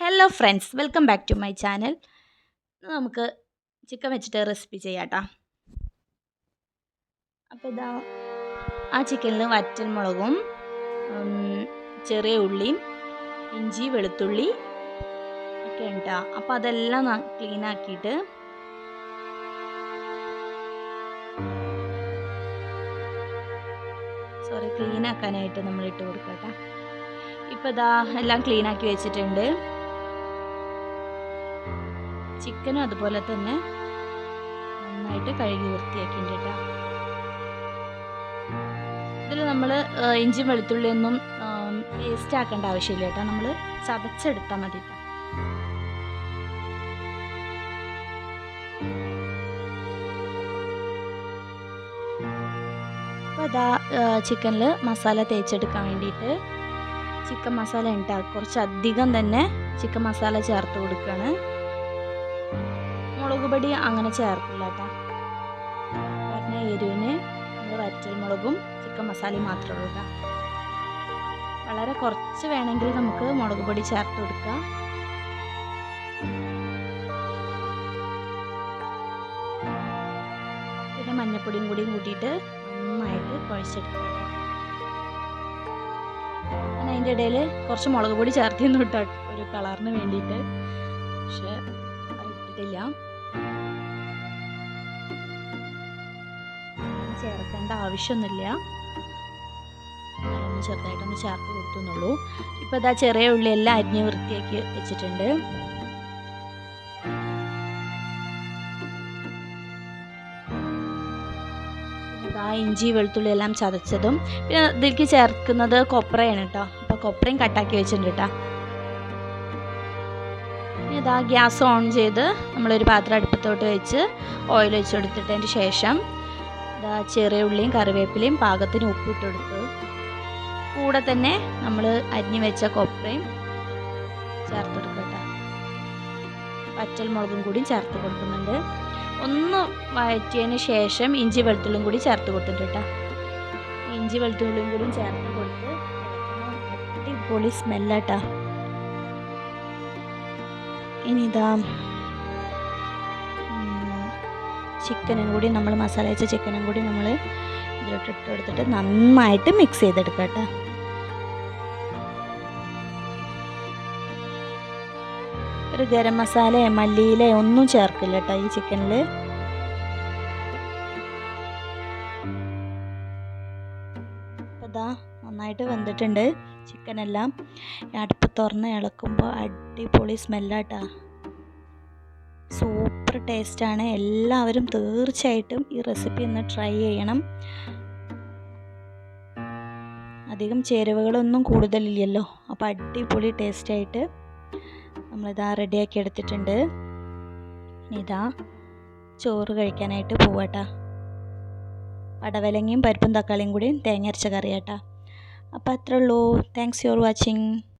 Hello friends, welcome back to my channel. നമുക്ക് chicken വെച്ചിട്ട് recipe ചെയ്യാം കേട്ടോ. അപ്പോൾ ഇതാ ആ ചിക്കനിൽ വറ്റൽമുളകും ചെറിയ ഉള്ളിയും ഇഞ്ചി വെളുത്തുള്ളി ഒക്കെ ഉണ്ടാ. അപ്പോൾ അതെല്ലാം ക്ലീൻ ആക്കിയിട്ട് ക്ലീൻ ആക്കാനായിട്ട് നമ്മൾ ഇട്ട് കൊടുക്കട്ടെ. ഇപ്പോൾ ഇതാ എല്ലാം ക്ലീൻ ആക്കി വെച്ചിട്ടുണ്ട്. ചിക്കനും അതുപോലെ തന്നെ നന്നായിട്ട് കഴുകി വൃത്തിയാക്കിയിട്ടുണ്ട് കേട്ടോ. ഇതിൽ നമ്മൾ ഇഞ്ചി വെളുത്തുള്ളിയൊന്നും പേസ്റ്റ് ആക്കേണ്ട ആവശ്യമില്ല കേട്ടോ. നമ്മൾ ചതച്ചെടുത്താൽ മതി കേട്ടോ. അപ്പോൾ അതാ ചിക്കനിൽ മസാല തേച്ചെടുക്കാൻ വേണ്ടിയിട്ട് ചിക്കൻ മസാല ഉണ്ടാകും. കുറച്ചധികം തന്നെ ചിക്കൻ മസാല ചേർത്ത് കൊടുക്കുകയാണ്. മുളക് പൊടി അങ്ങനെ ചേർക്കില്ല കേട്ടോ. കാരണം എരിവിന് നമ്മൾ വറ്റൽമുളകും ചിക്കൻ മസാലയും മാത്രമേ ഉള്ളൂ കേട്ടോ. വളരെ കുറച്ച് വേണമെങ്കിൽ നമുക്ക് മുളക് പൊടി ചേർത്ത് കൊടുക്കാം. പിന്നെ മഞ്ഞൾപ്പൊടിയും കൂടിയും കൂട്ടിയിട്ട് നന്നായിട്ട് കുഴച്ചെടുക്കാം. ഞാൻ അതിൻ്റെ ഇടയിൽ കുറച്ച് മുളക് പൊടി ചേർത്തിരുന്നു കേട്ടോ, ഒരു കളറിന് വേണ്ടിയിട്ട്. പക്ഷെ ഇട്ടിട്ടില്ല. ചേർക്കേണ്ട ആവശ്യമൊന്നുമില്ല. ഞാനൊന്ന് ചെറുതായിട്ടൊന്ന് ചേർത്ത് കൊടുത്തുന്നുള്ളൂ. ഇപ്പോൾ ഇതാ ചെറിയ ഉള്ളി എല്ലാം അരിഞ്ഞ് വൃത്തിയാക്കി വെച്ചിട്ടുണ്ട്. ഇതാ ഇഞ്ചി വെളുത്തുള്ളി എല്ലാം ചതച്ചതും പിന്നെ ഇതിലേക്ക് ചേർക്കുന്നത് കൊപ്രയാണ് കേട്ടോ. അപ്പോൾ കൊപ്രയും കട്ടാക്കി വെച്ചിട്ടുണ്ട് കേട്ടോ. ഇതാ ഗ്യാസ് ഓൺ ചെയ്ത് നമ്മളൊരു പാത്രം അടുപ്പത്തോട്ട് വെച്ച് ഓയിൽ വെച്ച് കൊടുത്തിട്ടതിന് ശേഷം ഇതാ ചെറിയ ഉള്ളിയും കറിവേപ്പിലയും പാകത്തിന് ഉപ്പിട്ട് കൊടുത്ത് കൂടെ തന്നെ നമ്മൾ അരിഞ്ഞു വെച്ച കൊപ്രയും ചേർത്ത് കൊടുക്കട്ടെ. വറ്റൽമുളകും കൂടി ചേർത്ത് കൊടുക്കുന്നുണ്ട്. ഒന്ന് വഴറ്റിയതിന് ശേഷം ഇഞ്ചി വെളുത്തുള്ളിയും കൂടി ചേർത്ത് കൊടുത്തിട്ടുണ്ട് കേട്ടോ. ഇഞ്ചി വെളുത്തുള്ളിയും കൂടി ചേർത്ത് കൊടുത്ത് അടിപൊളി സ്മെല്ലാട്ടാ. ഇനി ഇതാ ചിക്കനും കൂടി നമ്മൾ മസാല വെച്ച ചിക്കനും കൂടി നമ്മൾ ഇതിലോട്ട് ഇട്ട് കൊടുത്തിട്ട് നന്നായിട്ട് മിക്സ് ചെയ്തെടുക്കുക കേട്ടോ. ഒരു ഗരം മസാലയോ മല്ലിയിലോ ഒന്നും ചേർക്കില്ല കേട്ടോ ഈ ചിക്കനിൽ. ഇതാ നന്നായിട്ട് വെന്തിട്ടുണ്ട് ചിക്കനെല്ലാം. അടുപ്പ് തുറന്ന് ഇളക്കുമ്പോൾ അടിപൊളി സ്മെല്ലാട്ടാ. സൂപ്പർ ടേസ്റ്റാണ്. എല്ലാവരും തീർച്ചയായിട്ടും ഈ റെസിപ്പി ഒന്ന് ട്രൈ ചെയ്യണം. അധികം ചേരുവകളൊന്നും കൂടുതലില്ലല്ലോ. അപ്പോൾ അടിപൊളി ടേസ്റ്റായിട്ട് നമ്മളിതാ റെഡിയാക്കി എടുത്തിട്ടുണ്ട്. ഇതാ ചോറ് കഴിക്കാനായിട്ട് പോവാട്ടാ. പടവലങ്ങയും പരിപ്പും തക്കാളിയും കൂടി തേങ്ങ അരച്ച കറിയാട്ടാ. അപ്പോൾ അത്രേ ഉള്ളൂ. Thanks for watching.